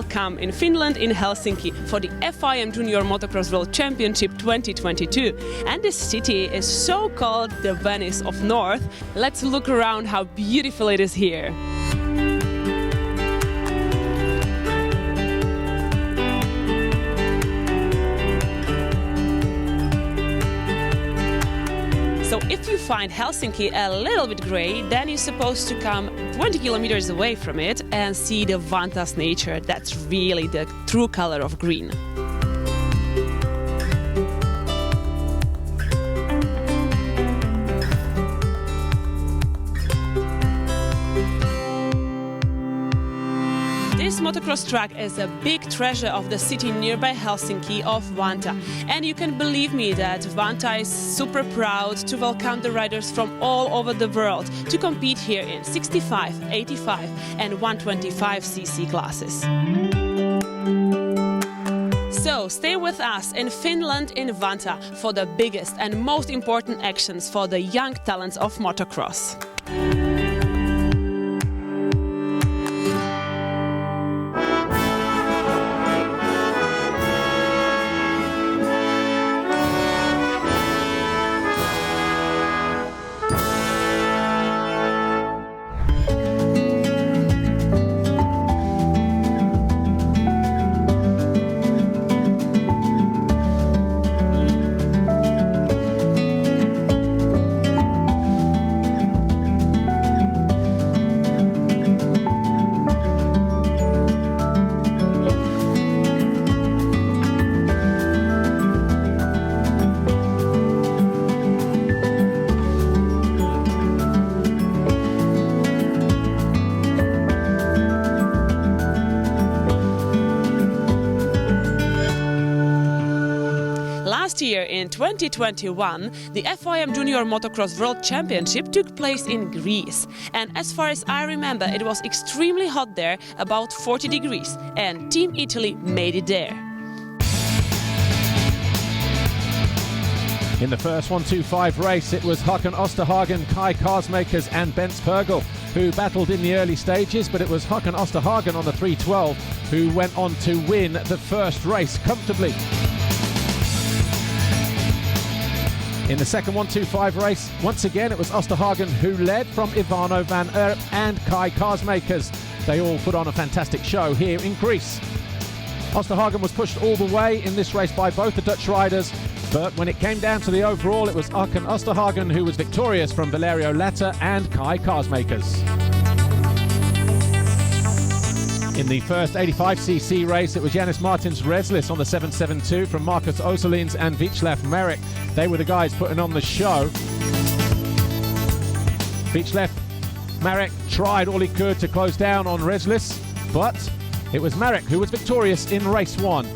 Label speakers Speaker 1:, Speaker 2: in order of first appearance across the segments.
Speaker 1: welcome in Finland, in Helsinki, for the FIM Junior Motocross World Championship 2022. And this city is so called the Venice of North. Let's look around how beautiful it is here. So if you find Helsinki a little bit grey, then you're supposed to come 20 kilometers away from it and see the Vanta's nature. That's really the true color of green. This motocross track is a big treasure of the city nearby Helsinki of Vanta. And you can believe me that Vanta is super proud to welcome the riders from all over the world to compete here in 65, 85 and 125cc classes. So stay with us in Finland, in Vanta, for the biggest and most important actions for the young talents of motocross. Last year in 2021, the FIM Junior Motocross World Championship took place in Greece. And as far as I remember, it was extremely hot there, about 40 degrees, and Team Italy made it there.
Speaker 2: In the first 1-2-5 race, it was Håkan Osterhagen, Kai Karsmakers and Bence Pergel who battled in the early stages, but it was Håkan Osterhagen on the 312 who went on to win the first race comfortably. In the second 1-2-5 race, once again it was Osterhagen who led from Ivano van Erp and Kai Karsmakers. They all put on a fantastic show here in Greece. Osterhagen was pushed all the way in this race by both the Dutch riders, but when it came down to the overall, it was Håkan Osterhagen who was victorious from Valerio Latta and Kai Karsmakers. In the first 85cc race, it was Janis Martins Reslis on the 772 from Marcus Oselins and Václav Merrick. They were the guys putting on the show. Václav Merrick tried all he could to close down on Reslis, but it was Merrick who was victorious in race one.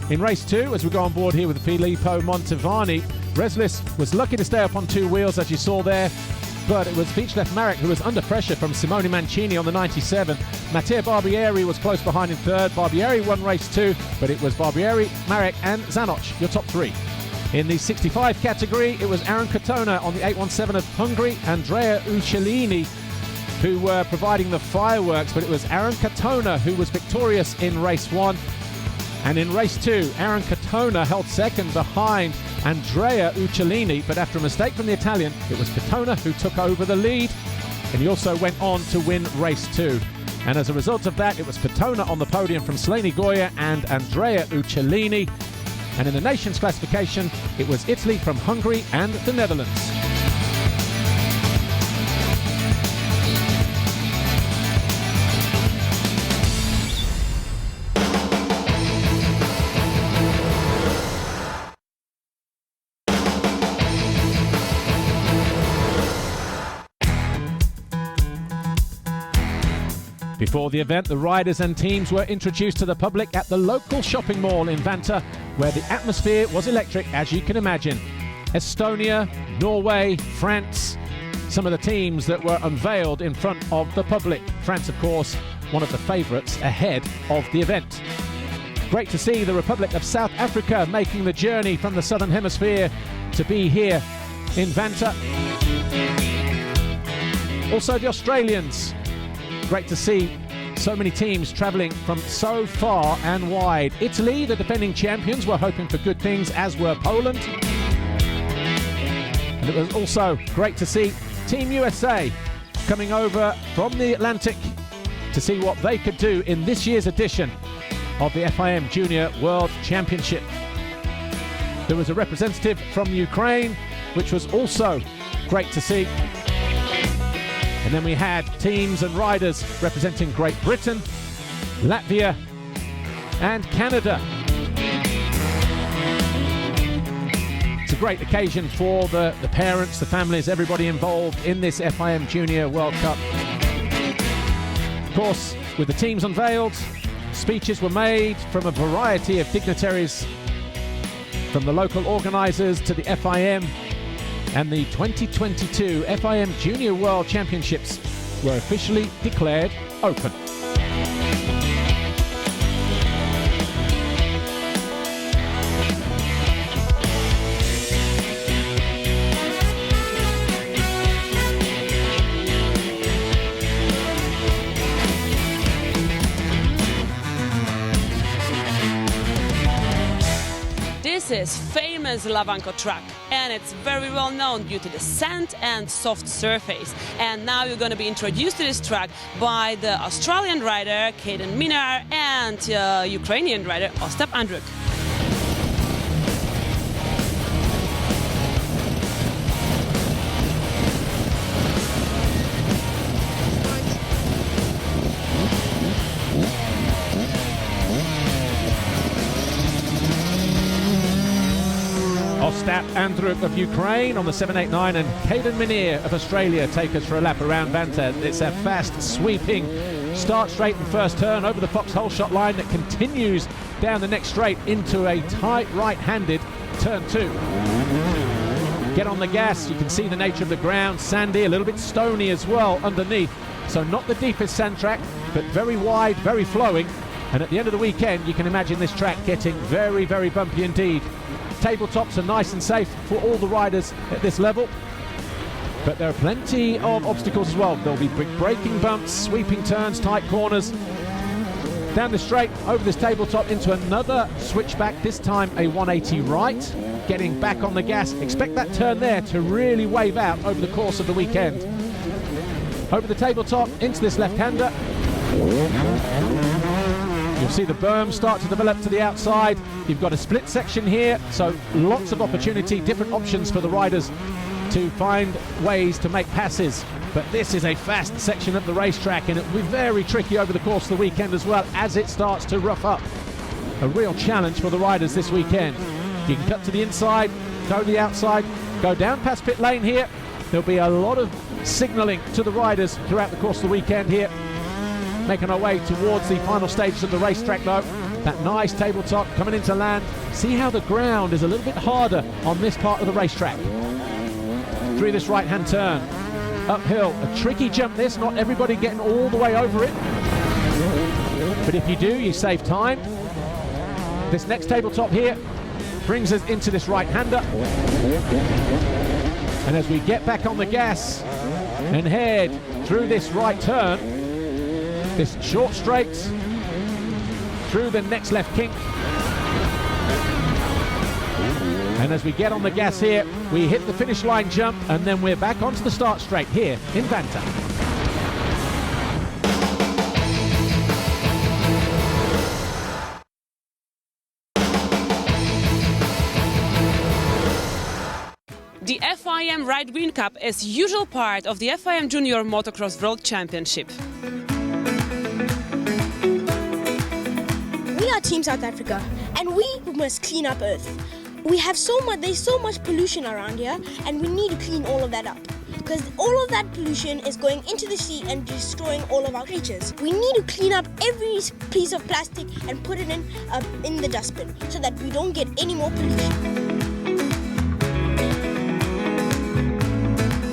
Speaker 2: In race two, as we go on board here with Filippo Montevani, Reslis was lucky to stay up on two wheels, as you saw there. But it was Václav Merrick who was under pressure from Simone Mancini on the 97. Matteo Barbieri was close behind in third. Barbieri won race two, but it was Barbieri, Merrick and Zanoc, your top three. In the 65 category, it was Aaron Katona on the 817 of Hungary, Andrea Uccellini who were providing the fireworks, but it was Aaron Katona who was victorious in race one. And in race two, Aaron Katona held second behind Andrea Uccellini, but after a mistake from the Italian, it was Katona who took over the lead, and he also went on to win race two. And as a result of that, it was Katona on the podium from Slaney Goya and Andrea Uccellini. And in the nations classification, it was Italy from Hungary and the Netherlands. Before the event, the riders and teams were introduced to the public at the local shopping mall in Vanta, where the atmosphere was electric, as you can imagine. Estonia, Norway, France, some of the teams that were unveiled in front of the public. France, of course, one of the favourites ahead of the event. Great to see the Republic of South Africa making the journey from the Southern Hemisphere to be here in Vanta. Also the Australians. Great to see So many teams travelling from so far and wide. Italy, the defending champions, were hoping for good things, as were Poland. And it was also great to see Team USA coming over from the Atlantic to see what they could do in this year's edition of the FIM Junior World Championship. There was a representative from Ukraine, which was also great to see. And then we had teams and riders representing Great Britain, Latvia and Canada. It's a great occasion for the parents, the families, everybody involved in this FIM Junior World Cup. Of course, with the teams unveiled, speeches were made from a variety of dignitaries, from the local organisers to the FIM, and the 2022 FIM Junior World Championships were officially declared open.
Speaker 1: This is famous Lavanco track, and it's very well known due to the sand and soft surface. And now you're going to be introduced to this track by the Australian rider Kaden Minar and Ukrainian rider Ostap Andruk.
Speaker 2: Ostap Andruk of Ukraine on the 789 and Kaden Minar of Australia take us for a lap around Vanta. It's a fast sweeping start straight and first turn over the foxhole shot line that continues down the next straight into a tight right-handed turn 2. Get on the gas, you can see the nature of the ground, sandy, a little bit stony as well underneath. So not the deepest sand track, but very wide, very flowing. And at the end of the weekend, you can imagine this track getting very, very bumpy indeed. Tabletops are nice and safe for all the riders at this level, but there are plenty of obstacles as well. There'll be big braking bumps, sweeping turns, tight corners. Down the straight, over this tabletop into another switchback, this time a 180 right. Getting back on the gas, expect that turn there to really wave out over the course of the weekend. Over the tabletop, into this left-hander. You'll see the berm start to develop to the outside. You've got a split section here, so lots of opportunity, different options for the riders to find ways to make passes. But this is a fast section of the racetrack, and it will be very tricky over the course of the weekend as well as it starts to rough up. A real challenge for the riders this weekend. You can cut to the inside, go to the outside, go down past pit lane here. There'll be a lot of signalling to the riders throughout the course of the weekend here. Making our way towards the final stages of the racetrack though. That nice tabletop coming into land. See how the ground is a little bit harder on this part of the racetrack. Through this right-hand turn. Uphill, a tricky jump this, not everybody getting all the way over it. But if you do, you save time. This next tabletop here brings us into this right-hander. And as we get back on the gas and head through this right turn, this short straight through the next left kink. And as we get on the gas here, we hit the finish line jump, and then we're back onto the start straight here in Vanta.
Speaker 1: The FIM Ride Win Cup is usual part of the FIM Junior Motocross World Championship.
Speaker 3: We are Team South Africa, and we must clean up Earth. There's so much pollution around here, and we need to clean all of that up. Because all of that pollution is going into the sea and destroying all of our creatures. We need to clean up every piece of plastic and put it in the dustbin so that we don't get any more pollution.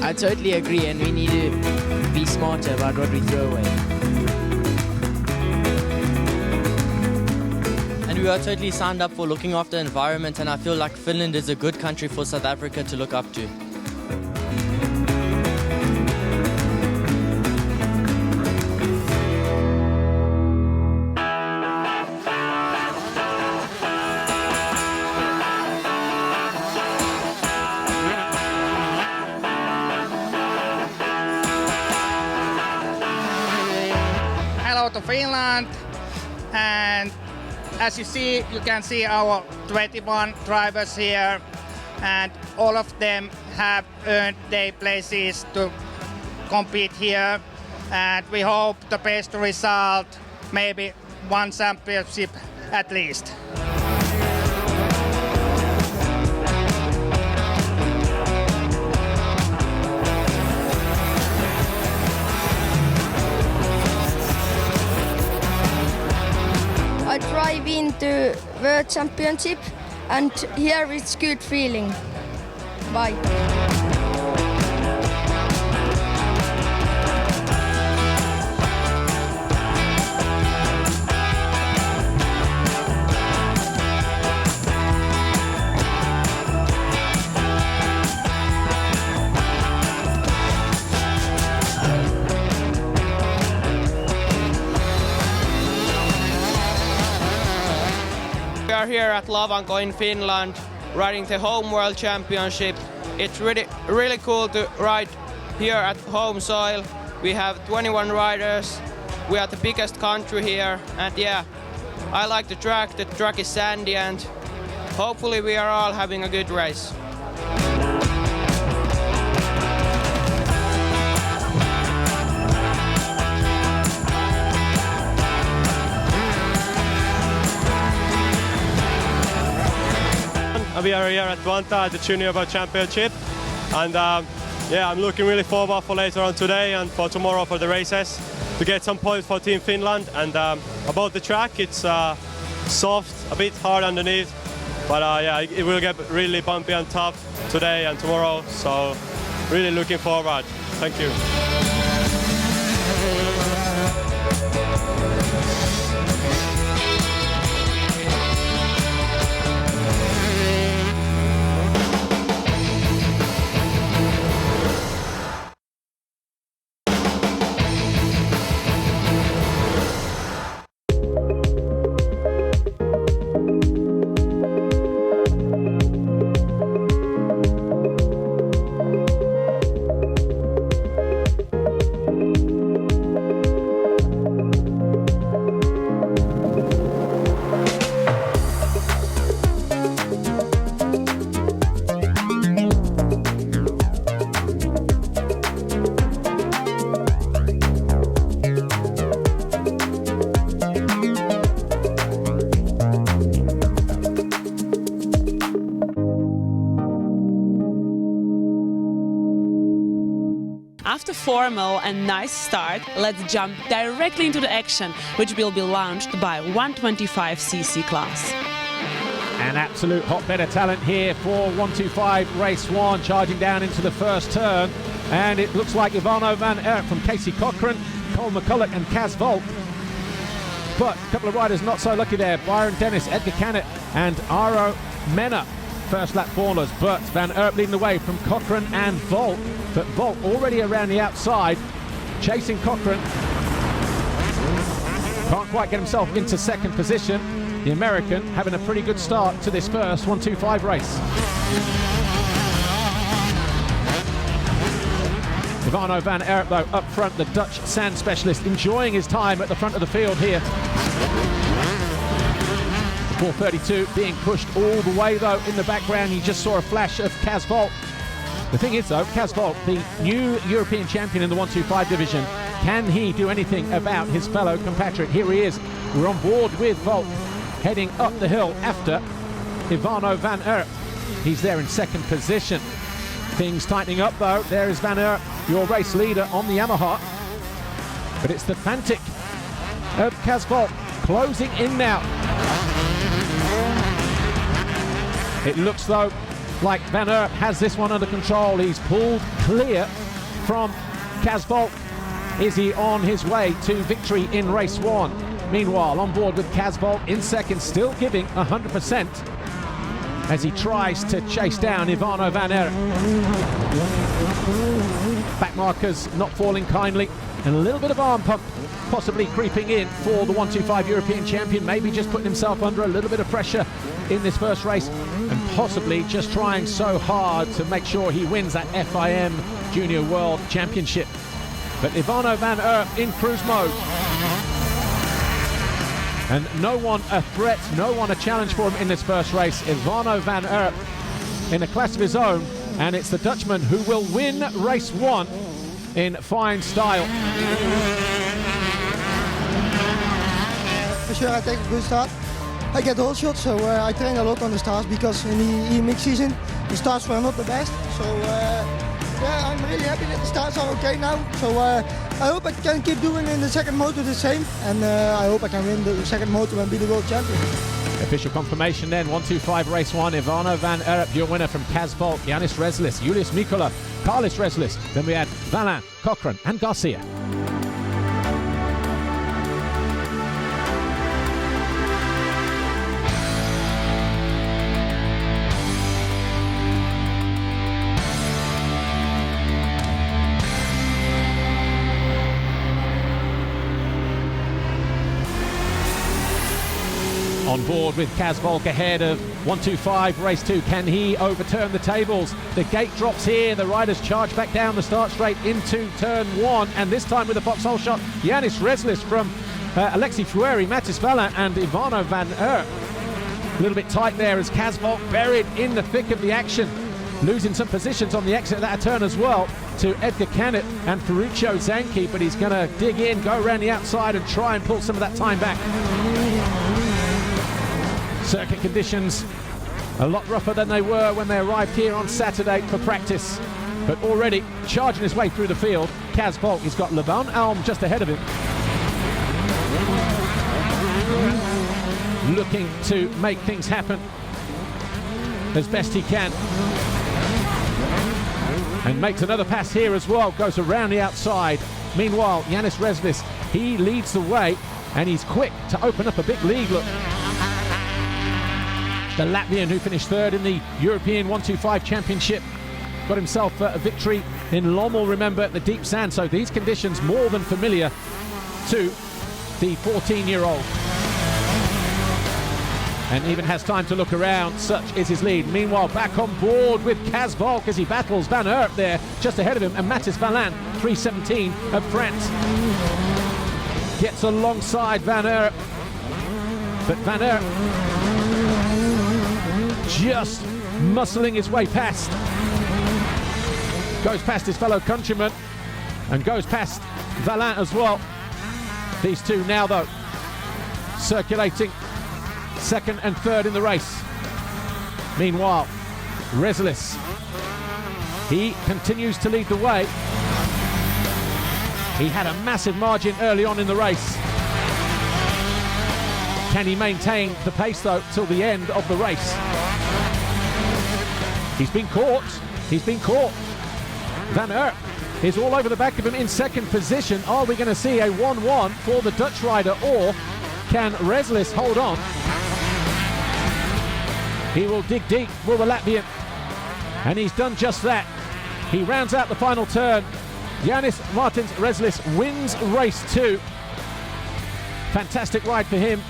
Speaker 4: I totally agree, and we need to be smarter about what we throw away. And we are totally signed up for looking after the environment, and I feel like Finland is a good country for South Africa to look up to.
Speaker 5: Finland, and as you see, you can see our 21 drivers here, and all of them have earned their places to compete here, and we hope the best result, maybe one championship at least.
Speaker 6: I drive into World Championship and here it's good feeling. Bye.
Speaker 7: We are here at Lavanko in Finland, riding the home world championship. It's really cool to ride here at home soil. We have 21 riders. We are the biggest country here, and yeah, I like the track. The track is sandy, and hopefully we are all having a good race.
Speaker 8: We are here at Vantaa at the Junior World Championship, and yeah, I'm looking really forward for later on today and for tomorrow for the races to get some points for Team Finland. And about the track, it's soft, a bit hard underneath, but yeah, it will get really bumpy and tough today and tomorrow, so really looking forward. Thank you.
Speaker 1: After formal and nice start, let's jump directly into the action, which will be launched by 125cc class.
Speaker 2: An absolute hotbed of talent here for 125 race 1, charging down into the first turn, and it looks like Ivano van Aert from Casey Cochran, Cole McCulloch and Kaz Volt. But a couple of riders not so lucky there, Byron Dennis, Edgar Canet and Aro Mena. First lap foreigners, but Van Aert leading the way from Cochran and Volt. But Volt already around the outside, chasing Cochran. Can't quite get himself into second position. The American having a pretty good start to this first 125 race. Ivano van Aert though up front, the Dutch sand specialist, enjoying his time at the front of the field here. 432 being pushed all the way though in the background. You just saw a flash of Kaz Volt. The thing is though, Kaz Volt, the new European champion in the 125 division, can he do anything about his fellow compatriot? Here he is. We're on board with Volt, heading up the hill after Ivano van Aert. He's there in second position. Things tightening up though. There is Van Aert, your race leader on the Yamaha. But it's the Fantic of Kaz Volt closing in now. It looks though like Van Aert has this one under control. He's pulled clear from Kaz Volt. Is he on his way to victory in race 1? Meanwhile, on board with Kaz Volt in second, still giving 100% as he tries to chase down Ivano van Aert. Backmarkers not falling kindly, and a little bit of arm pump possibly creeping in for the 125 European champion, maybe just putting himself under a little bit of pressure in this first race, and possibly just trying so hard to make sure he wins that FIM Junior World Championship. But Ivano van Aert in cruise mode. And no one a threat, no one a challenge for him in this first race. Ivano van Erp in a class of his own, and it's the Dutchman who will win race 1 in fine style.
Speaker 9: For sure, I take a good start. I get whole shots, so I train a lot on the starts because in the mixed season the starts were not the best. So yeah, I'm really happy that the starts are okay now. So I hope I can keep doing in the second motor the same, and I hope I can win the second motor and be the world champion.
Speaker 2: Official confirmation then, 125 race 1, Ivano van Erp, your winner from Kaz Volk, Janis Reslis, Julius Mikola, Carlis Reslis. Then we had Valin, Cochrane and Garcia. On board with Kaz Volk ahead of 125 race 2. Can he overturn the tables? The gate drops here. The riders charge back down the start straight into turn 1. And this time with a foxhole shot, Janis Reslis from Alexis Fueri, Mattis Valin and Ivano van Erp. A little bit tight there as Kaz Volk buried in the thick of the action. Losing some positions on the exit of that turn as well to Edgar Canet and Ferruccio Zanchi. But he's going to dig in, go around the outside and try and pull some of that time back. Circuit conditions a lot rougher than they were when they arrived here on Saturday for practice. But already charging his way through the field, Kaz Volk. He's got Le Bon Alm just ahead of him. Looking to make things happen as best he can. And makes another pass here as well, goes around the outside. Meanwhile, Janis Reslis, he leads the way and he's quick to open up a big lead. Look. The Latvian who finished third in the European 125 Championship got himself a victory in Lommel, remember, at the deep sand. So these conditions more than familiar to the 14-year-old. And even has time to look around, such is his lead. Meanwhile, back on board with Kaz Volk as he battles Van Erp there, just ahead of him, and Mattis Valin, 3:17 of France. Gets alongside Van Erp, but Van Erp just muscling his way past. Goes past his fellow countryman and goes past Valin as well. These two now, though, circulating second and third in the race. Meanwhile, Reslis, he continues to lead the way. He had a massive margin early on in the race. Can he maintain the pace, though, till the end of the race? He's been caught. He's been caught. Van Erp is all over the back of him in second position. Are we going to see a 1-1 for the Dutch rider, or can Reslis hold on? He will dig deep, will the Latvian, and he's done just that. He rounds out the final turn. Janis Martins Reslis wins race 2. Fantastic ride for him.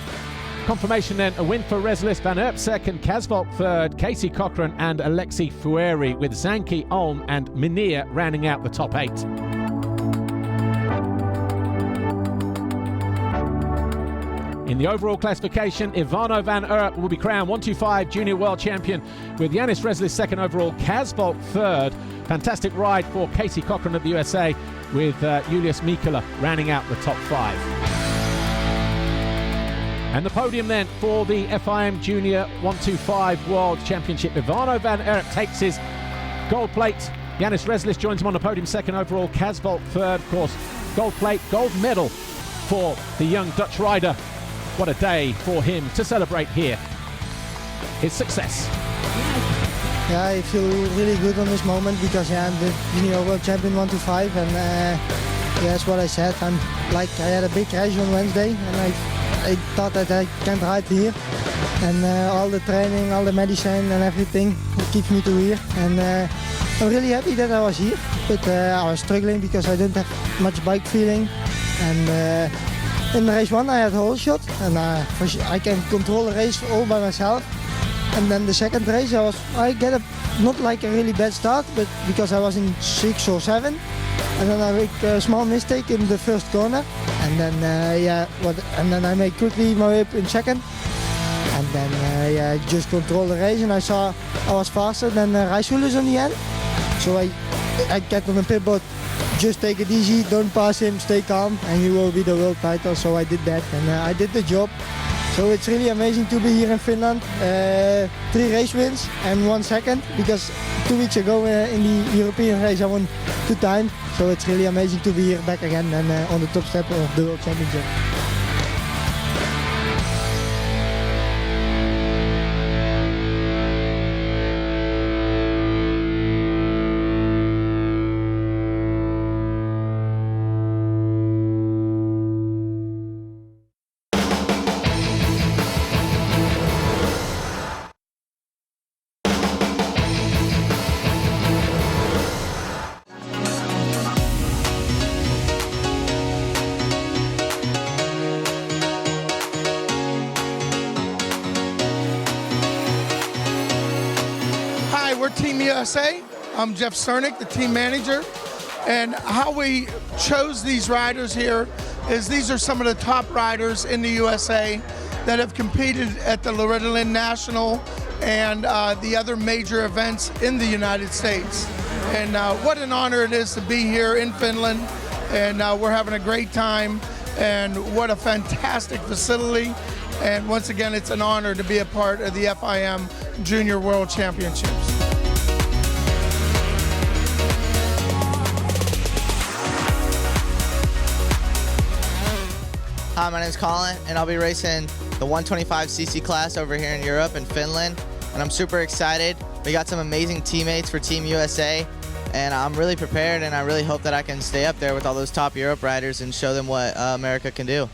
Speaker 2: Confirmation then, a win for Reslis, Van Erp second, Kaz Volk third, Casey Cochrane and Alexis Fueri, with Zanchi, Olm and Minir rounding out the top 8. In the overall classification, Ivano van Erp will be crowned 125 Junior World Champion, with Janis Reslis second overall, Kaz Volk third. Fantastic ride for Casey Cochrane of the USA, with Julius Mikola rounding out the top 5. And the podium then for the FIM Junior 125 World Championship. Ivano van Erp takes his gold plate. Janis Reslis joins him on the podium second overall. Kaz Volk third, of course. Gold plate, gold medal for the young Dutch rider. What a day for him to celebrate here his success.
Speaker 9: Yeah, I feel really good on this moment because I'm the Junior World Champion 125, and that's what I said. I had a big race on Wednesday, and I thought that I can't ride here, and all the training, all the medicine and everything keeps me to here, and I'm really happy that I was here, but I was struggling because I didn't have much bike feeling, and in race 1 I had a whole shot, and I can control the race all by myself, and then the second race I get not like a really bad start, but because I was in 6 or 7, and then I make a small mistake in the first corner, and And then and then I made quickly my way up in second. And then I just controlled the race, and I saw I was faster than Lustus in the end. So I kept on the pit board, just take it easy, don't pass him, stay calm, and you will be the world title. So I did that, and I did the job. So it's really amazing to be here in Finland. 3 race wins and 1 second, because 2 weeks ago in the European race I won 2 times. So it's really amazing to be here back again and on the top step of the World Championship.
Speaker 10: We're Team USA. I'm Jeff Cernick, the team manager. And how we chose these riders here is these are some of the top riders in the USA that have competed at the Loretta Lynn National and the other major events in the United States. And what an honor it is to be here in Finland. And we're having a great time. And what a fantastic facility. And once again, it's an honor to be a part of the FIM Junior World Championships.
Speaker 11: Hi, my name is Colin, and I'll be racing the 125cc class over here in Europe and Finland, and I'm super excited. We got some amazing teammates for Team USA, and I'm really prepared, and I really hope that I can stay up there with all those top Europe riders and show them what America can do.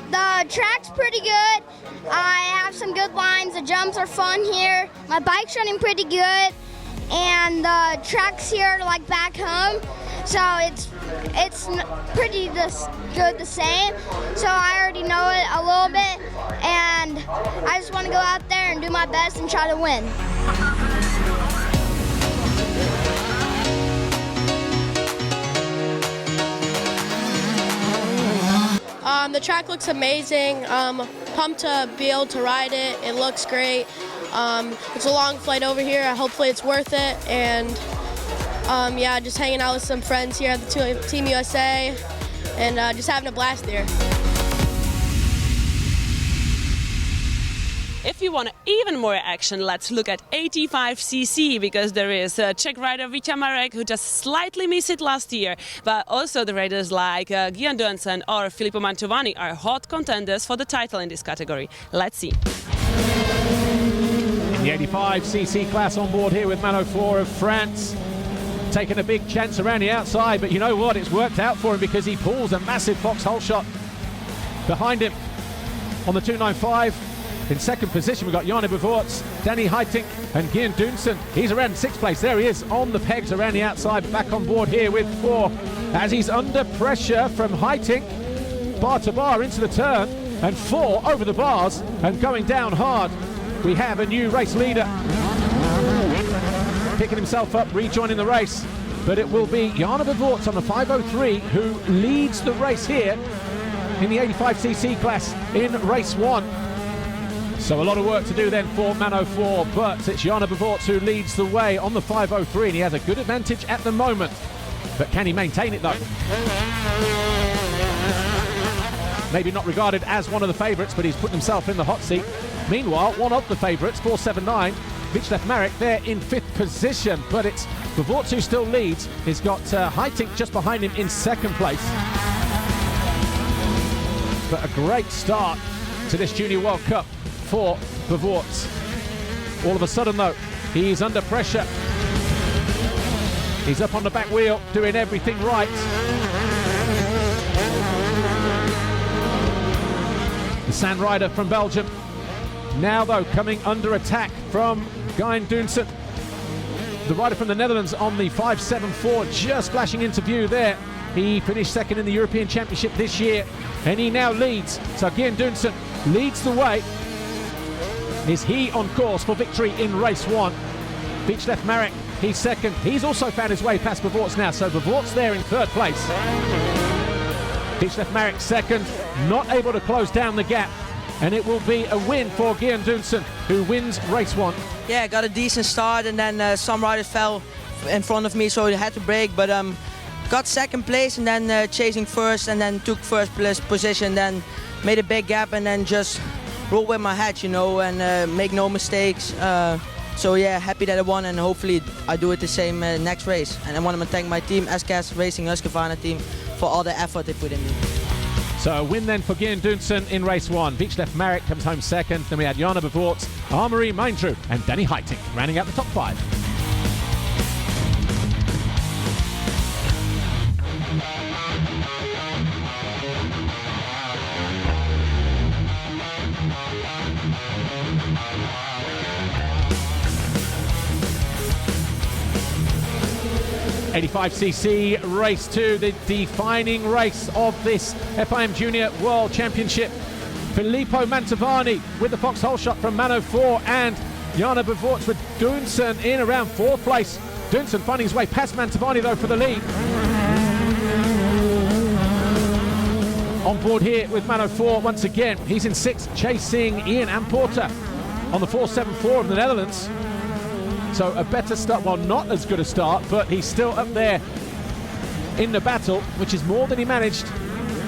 Speaker 12: The track's pretty good. I have some good lines. The jumps are fun here. My bike's running pretty good, and the track's here like back home, so it's pretty good the same. So I already know it a little bit, and I just want to go out there and do my best and try to win.
Speaker 13: The track looks amazing. Pumped to be able to ride it. It looks great. It's a long flight over here. Hopefully it's worth it. And yeah, just hanging out with some friends here at the Team USA and just having a blast here.
Speaker 1: If you want even more action, let's look at 85cc, because there is a Czech rider Vítě Marek who just slightly missed it last year, but also the riders like Gian Dunson or Filippo Mantovani are hot contenders for the title in this category. Let's see.
Speaker 2: The 85cc class on board here with Mano 4 of France. Taking a big chance around the outside, but you know what? It's worked out for him because he pulls a massive foxhole shot behind him on the 295. In second position, we've got Jarno Bevoorts, Danny Heiting and Gian Dunson. He's around 6th place. There he is on the pegs around the outside, back on board here with 4 as he's under pressure from Heiting, bar to bar into the turn, and 4 over the bars and going down hard. We have a new race leader picking himself up, rejoining the race, but it will be Jarno Bevoorts on the 503 who leads the race here in the 85cc class in race 1. So a lot of work to do then for Mano 4, but it's Jarno Bevoorts who leads the way on the 503, and he has a good advantage at the moment. But can he maintain it though? Maybe not regarded as one of the favourites, but he's put himself in the hot seat. Meanwhile, one of the favourites, 479, Vítě Marek there in 5th position, but it's Bevoorts who still leads. He's got Heiting just behind him in 2nd place. But a great start to this Junior World Cup for Bevoorts. All of a sudden though, he's under pressure. He's up on the back wheel, doing everything right. The Sand Rider from Belgium. Now though, coming under attack from Gian Dunson. The rider from the Netherlands on the 574, just flashing into view there. He finished 2nd in the European Championship this year, and he now leads. So Gian Dunson leads the way. Is he on course for victory in race 1? Beach left Marek, he's second. He's also found his way past Bavorts now, so Bavorts there in third place. Beach left Marek second, not able to close down the gap. And it will be a win for Gian Dunson, who wins race 1.
Speaker 4: Yeah, got a decent start, and then some riders fell in front of me, so I had to brake, but got second place, and then chasing first, and then took first position, then made a big gap, and then just roll with my head, you know, and make no mistakes. So yeah, happy that I won, and hopefully I do it the same next race. And I want to thank my team, SCAS Racing Husqvarna team, for all the effort they put in me.
Speaker 2: So a win then for Gian Dunson in race 1. Beach left Marek comes home second. Then we had Jana Bavorts, Armory Mindrew, and Danny Heiting rounding out the top 5. '85cc race 2, the defining race of this FIM Junior World Championship. Filippo Mantovani with the foxhole shot from Mano 4, and Jana Bavorts with Dunson in around 4th place. Dunson finding his way past Mantovani though for the lead. On board here with Mano 4 once again. He's in 6th, chasing Ian Amporter on the 474 of the Netherlands. So a better start, well, not as good a start, but he's still up there in the battle, which is more than he managed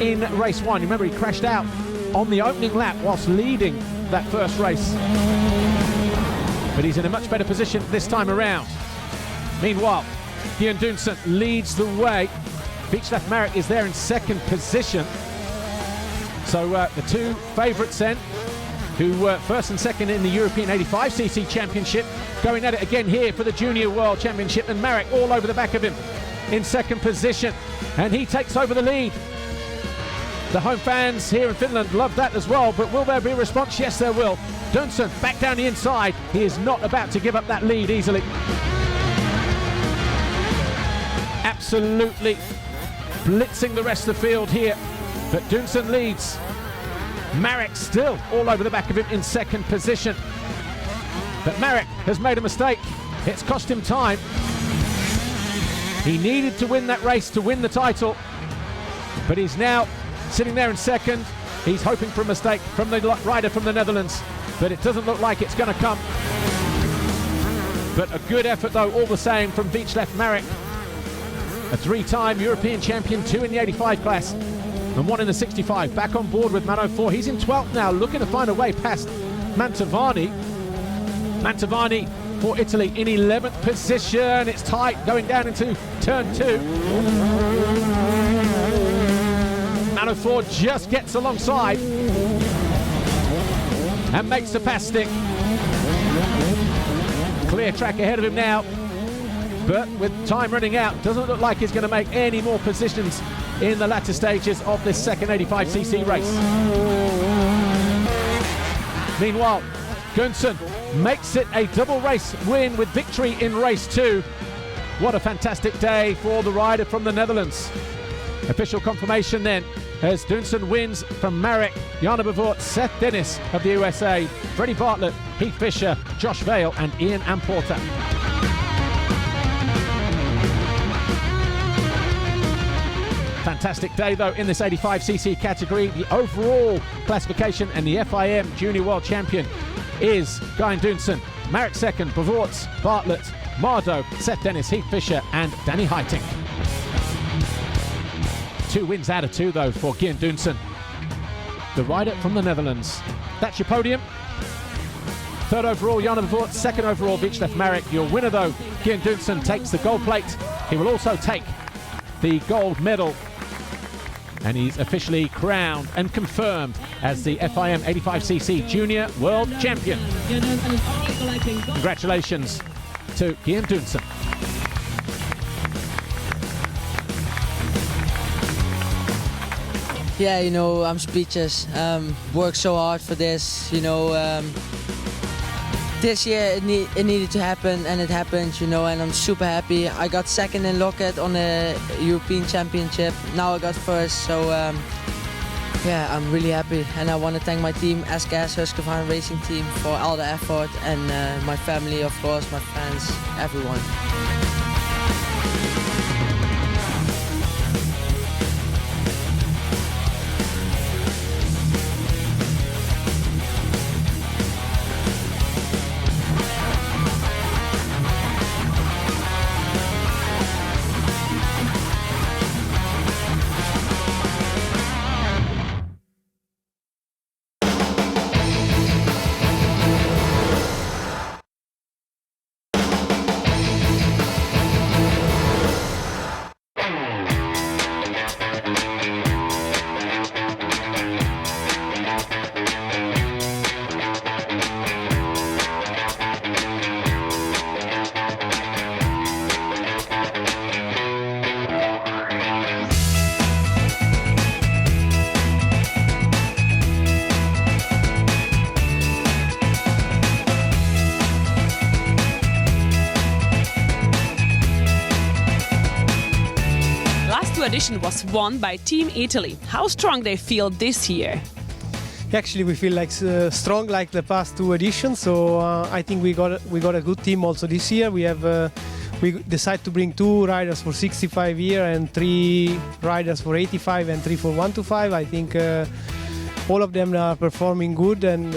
Speaker 2: in race 1. You remember he crashed out on the opening lap whilst leading that first race. But he's in a much better position this time around. Meanwhile, Gian Dunson leads the way. Beach left Marek is there in 2nd position. So the two favourites then, who were 1st and 2nd in the European 85cc Championship, going at it again here for the Junior World Championship, and Marek all over the back of him in 2nd position, and he takes over the lead. The home fans here in Finland love that as well, but will there be a response? Yes, there will. Dunson back down the inside. He is not about to give up that lead easily. Absolutely blitzing the rest of the field here, but Dunson leads. Marek still all over the back of him in 2nd position. But Marek has made a mistake. It's cost him time. He needed to win that race to win the title, but he's now sitting there in 2nd. He's hoping for a mistake from the rider from the Netherlands, but it doesn't look like it's going to come. But a good effort though all the same from Beach left Marek, a 3-time European champion, 2 in the 85 class and 1 in the 65. Back on board with Mano 4. He's in 12th now, looking to find a way past Mantovani. Mantovani for Italy in 11th position. It's tight going down into turn 2. Mano 4 just gets alongside and makes the pass stick. Clear track ahead of him now, but with time running out, doesn't look like he's going to make any more positions in the latter stages of this second 85cc race. Meanwhile, Gunson makes it a double race win with victory in race 2. What a fantastic day for the rider from the Netherlands. Official confirmation then as Dunson wins from Marek, Jana Bavorts, Seth Dennis of the USA, Freddie Bartlett, Heath Fisher, Josh Vale and Ian Amporter. Fantastic day though in this 85cc category. The overall classification and the FIM Junior World Champion is Gian Dunson. Marek 2nd, Bavorts, Bartlett, Mardo, Seth Dennis, Heath Fisher and Danny Heiting. 2 wins out of 2 though for Gian Dunson, the rider from the Netherlands. That's your podium. 3rd overall, Jana Bavorts. 2nd overall, Beach left Marek. Your winner though, Gian Dunson, takes the gold plate. He will also take the gold medal, and he's officially crowned and confirmed as the FIM 85cc Junior World Champion. Congratulations to Gian Dunson.
Speaker 4: Yeah, you know, I'm speechless. Worked so hard for this, you know. This year it needed to happen, and it happened, you know, and I'm super happy. I got 2nd in Lockett on the European Championship. Now I got 1st, so Yeah, I'm really happy, and I want to thank my team, SKS Husqvarna Racing Team, for all the effort, and my family, of course, my friends, everyone.
Speaker 1: Edition was won by Team Italy. How strong they feel this year?
Speaker 14: Actually, we feel like strong like the past 2 editions. So I think we got a good team also this year. We decided to bring 2 riders for 65 year and 3 riders for 85 and 3 for 125. I think all of them are performing good, and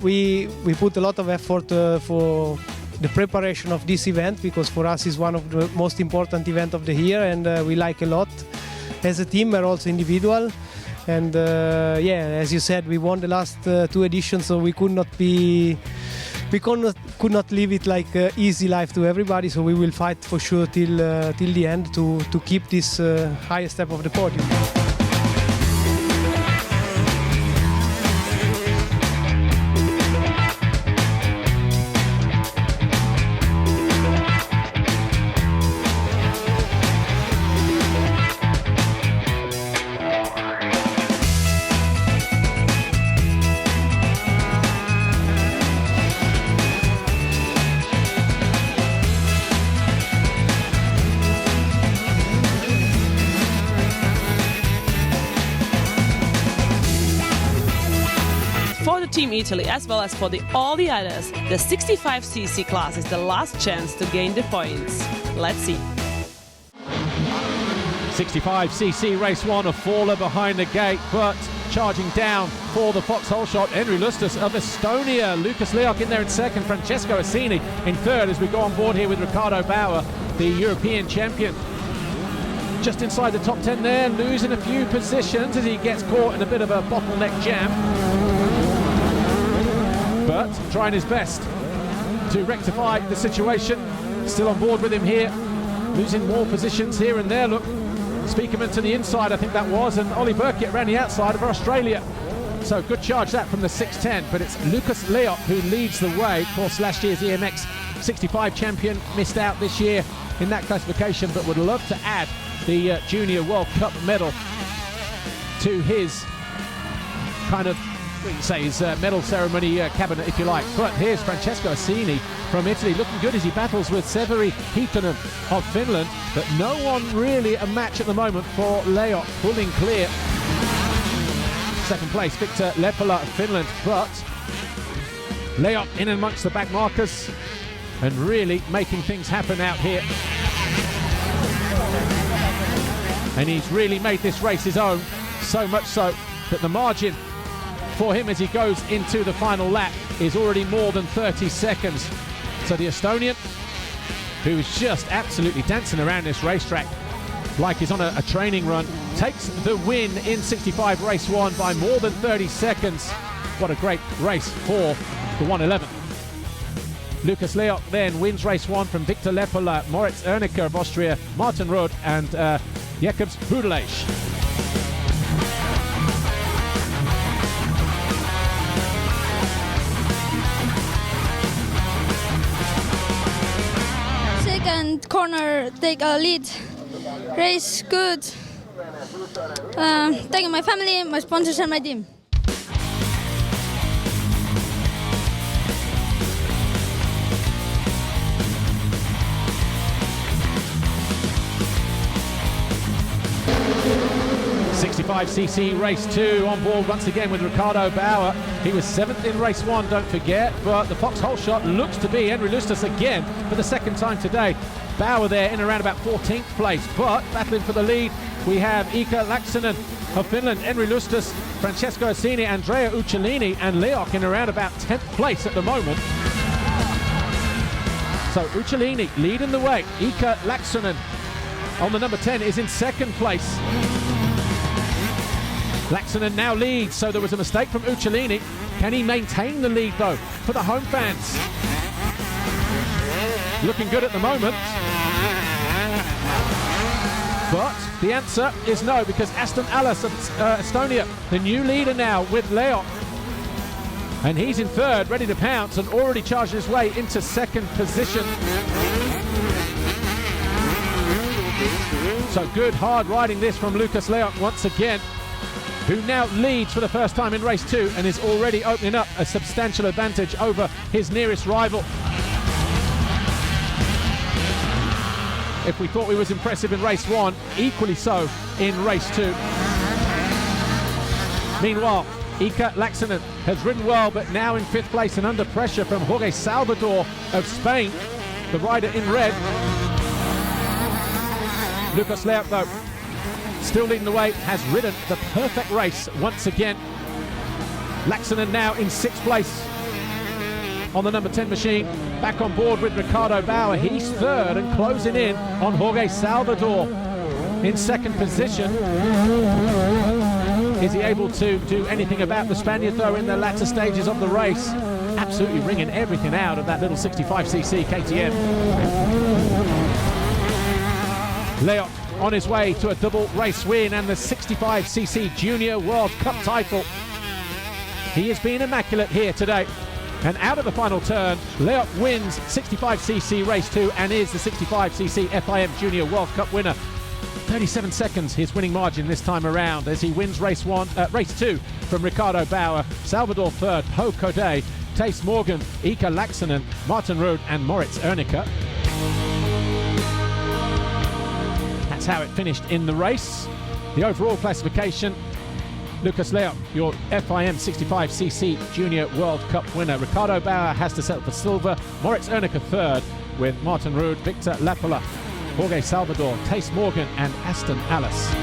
Speaker 14: we put a lot of effort for the preparation of this event, because for us is one of the most important events of the year, and we like a lot as a team but also individual. And as you said, we won the last 2 editions, so we could not leave it like easy life to everybody. So we will fight for sure till the end to keep this highest step of the podium.
Speaker 1: Team Italy, as well as for all the others, the 65cc class is the last chance to gain the points. Let's see.
Speaker 2: 65cc race 1, a faller behind the gate, but charging down for the foxhole shot, Henry Lustus of Estonia. Lucas Leok in there in second, Francesco Assini in third as we go on board here with Ricardo Bauer, the European champion. Just inside the top 10 there, losing a few positions as he gets caught in a bit of a bottleneck jam. But trying his best to rectify the situation. Still on board with him here, losing more positions here and there. Look, Speakerman to the inside, I think that was, and Ollie Burkett around the outside of Australia. So good charge that from the 610, but it's Lucas Leok who leads the way. Of course, last year's EMX 65 champion missed out this year in that classification, but would love to add the Junior World Cup medal to his kind of, we can say, his medal ceremony cabinet, if you like. But here's Francesco Assini from Italy, looking good as he battles with Severi Hiitonen of Finland, but no one really a match at the moment for Leok, pulling clear. Second place, Victor Lepala of Finland, but Leok in amongst the back markers and really making things happen out here. And he's really made this race his own, so much so that the margin for him as he goes into the final lap is already more than 30 seconds. So the Estonian, who is just absolutely dancing around this racetrack like he's on a training run, takes the win in 65 race 1 by more than 30 seconds. What a great race for the 111. Lucas Leok then wins race 1 from Victor Lepala, Moritz Erniker of Austria, Martin Rode and Jakobs Budelage.
Speaker 15: Second corner, take a lead. Race good. Thank you my family, my sponsors and my team.
Speaker 2: 65cc race 2 on board once again with Ricardo Bauer. He was 7th in race 1, don't forget, but the foxhole shot looks to be Henry Lustus again for the second time today. Bauer there in around about 14th place, but battling for the lead we have Ika Laaksonen of Finland, Henry Lustus, Francesco Assini, Andrea Uccellini, and Leok in around about 10th place at the moment. So Uccellini leading the way. Ika Laaksonen on the number 10 is in 2nd place. Laaksonen now leads, so there was a mistake from Uccellini. Can he maintain the lead though for the home fans? Looking good at the moment. But the answer is no, because Aston Alas of Estonia, the new leader now with Leok. And he's in 3rd, ready to pounce, and already charged his way into 2nd position. So good hard riding this from Lucas Leok once again, who now leads for the first time in race 2 and is already opening up a substantial advantage over his nearest rival. If we thought he was impressive in race 1, equally so in race 2. Meanwhile, Ika Laaksonen has ridden well, but now in 5th place and under pressure from Jorge Salvador of Spain, the rider in red. Lucas Leok, though, still leading the way, has ridden the perfect race once again. Laaksonen now in 6th place on the number 10 machine, back on board with Ricardo Bauer. He's 3rd and closing in on Jorge Salvador in 2nd position. Is he able to do anything about the Spaniard though in the latter stages of the race? Absolutely wringing everything out of that little 65cc KTM. Leok on his way to a double race win and the 65cc Junior World Cup title. He has been immaculate here today. And out of the final turn, Leok wins 65cc race 2 and is the 65cc FIM Junior World Cup winner. 37 seconds his winning margin this time around as he wins race 2 from Ricardo Bauer, Salvador 3rd, Po Code, Tace Morgan, Ika Laaksonen, Martin Ruud and Moritz Ernicke. That's how it finished in the race. The overall classification: Lucas Leok, your FIM 65cc Junior World Cup winner. Ricardo Bauer has to settle for silver. Moritz Ernicke 3rd with Martin Ruud, Victor Lapola, Jorge Salvador, Tace Morgan and Aston Alas.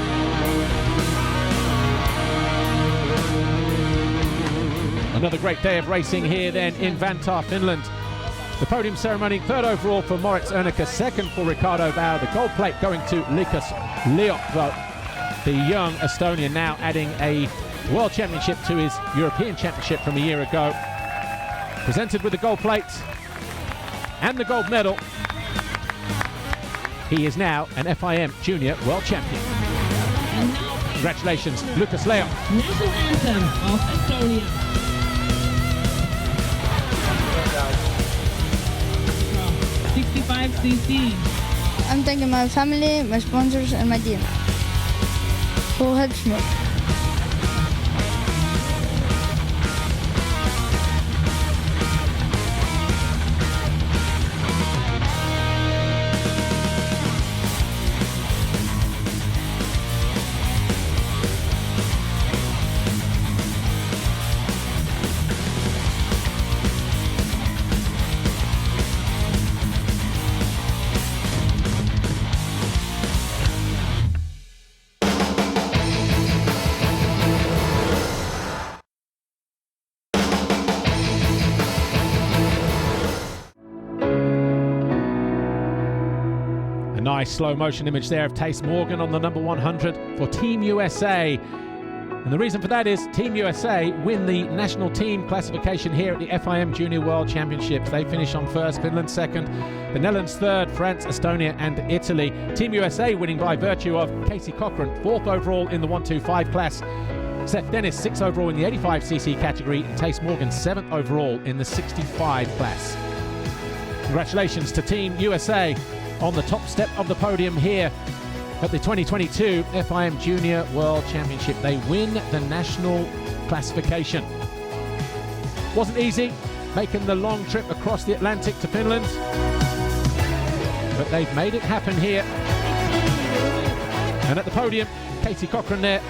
Speaker 2: Another great day of racing here then in Vantaa, Finland. The podium ceremony, 3rd overall for Moritz Ernicke, 2nd for Ricardo Bauer. The gold plate going to Lucas Leok, though. The young Estonian now adding a World Championship to his European Championship from a year ago. Presented with the gold plate and the gold medal. He is now an FIM Junior World Champion. Congratulations, Lucas Leok.
Speaker 1: National anthem of Estonia.
Speaker 15: I'm thanking my family, my sponsors and my team who helps me.
Speaker 2: Nice slow motion image there of Tace Morgan on the number 100 for Team USA. And the reason for that is Team USA win the national team classification here at the FIM Junior World Championships. They finish on 1st, Finland 2nd, the Netherlands 3rd, France, Estonia and Italy. Team USA winning by virtue of Casey Cochran, 4th overall in the 125 class. Seth Dennis, 6th overall in the 85cc category, and Tace Morgan, 7th overall in the 65 class. Congratulations to Team USA on the top step of the podium here at the 2022 FIM Junior World Championship. They win the national classification. Wasn't easy making the long trip across the Atlantic to Finland, but they've made it happen here. And at the podium, Casey Cochran there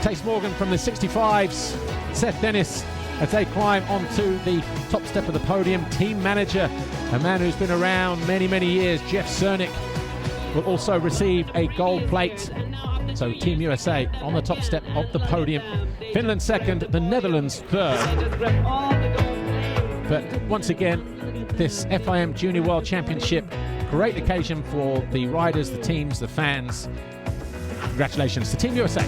Speaker 2: Tace Morgan from the 65s, Seth Dennis as they climb onto the top step of the podium. Team manager, a man who's been around many, many years, Jeff Cernick, will also receive a gold plate. So Team USA on the top step of the podium. Finland second, the Netherlands third. But once again, this FIM Junior World Championship, great occasion for the riders, the teams, the fans. Congratulations to Team USA.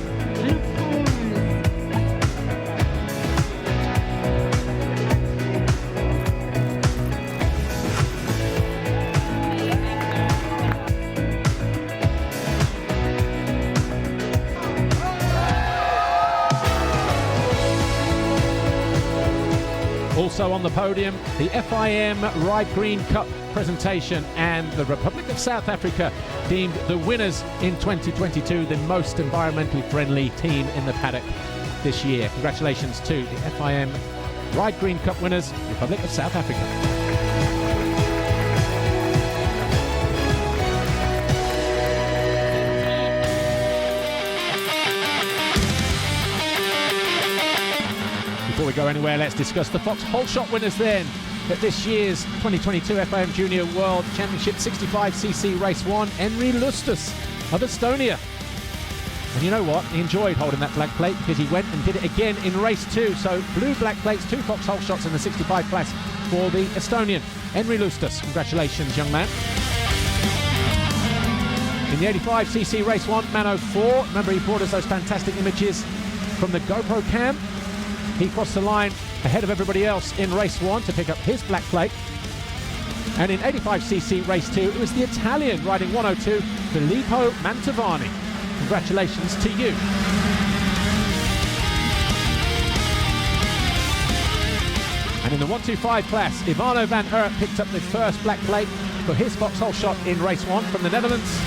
Speaker 2: Also on the podium, the FIM Ride Green Cup presentation, and the Republic of South Africa deemed the winners in 2022, the most environmentally friendly team in the paddock this year. Congratulations to the FIM Ride Green Cup winners, Republic of South Africa. Before we go anywhere, let's discuss the Fox Whole Shot winners then at this year's 2022 FIM Junior World Championship 65cc Race 1, Henri Lustus of Estonia. And you know what? He enjoyed holding that black plate because he went and did it again in Race 2. So blue black plates, 2 Fox Whole Shots in the 65 class for the Estonian, Henri Lustus. Congratulations, young man. In the 85cc Race 1, Mano 4. Remember, he brought us those fantastic images from the GoPro cam. He crossed the line ahead of everybody else in Race 1 to pick up his black plate. And in 85cc Race 2, it was the Italian riding 102, Filippo Mantovani. Congratulations to you. And in the 125 class, Ivano van Urt picked up the first black plate for his Fox Whole Shot in Race 1 from the Netherlands.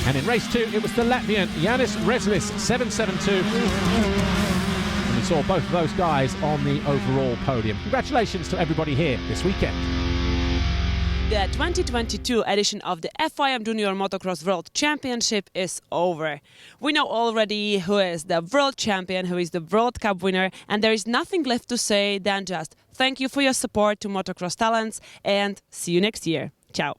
Speaker 2: And in Race 2, it was the Latvian Jānis Rezlis, 772. And we saw both of those guys on the overall podium. Congratulations to everybody here this weekend.
Speaker 1: The 2022 edition of the FIM Junior Motocross World Championship is over. We know already who is the world champion, who is the World Cup winner, and there is nothing left to say than just thank you for your support to motocross talents and see you next year. Ciao.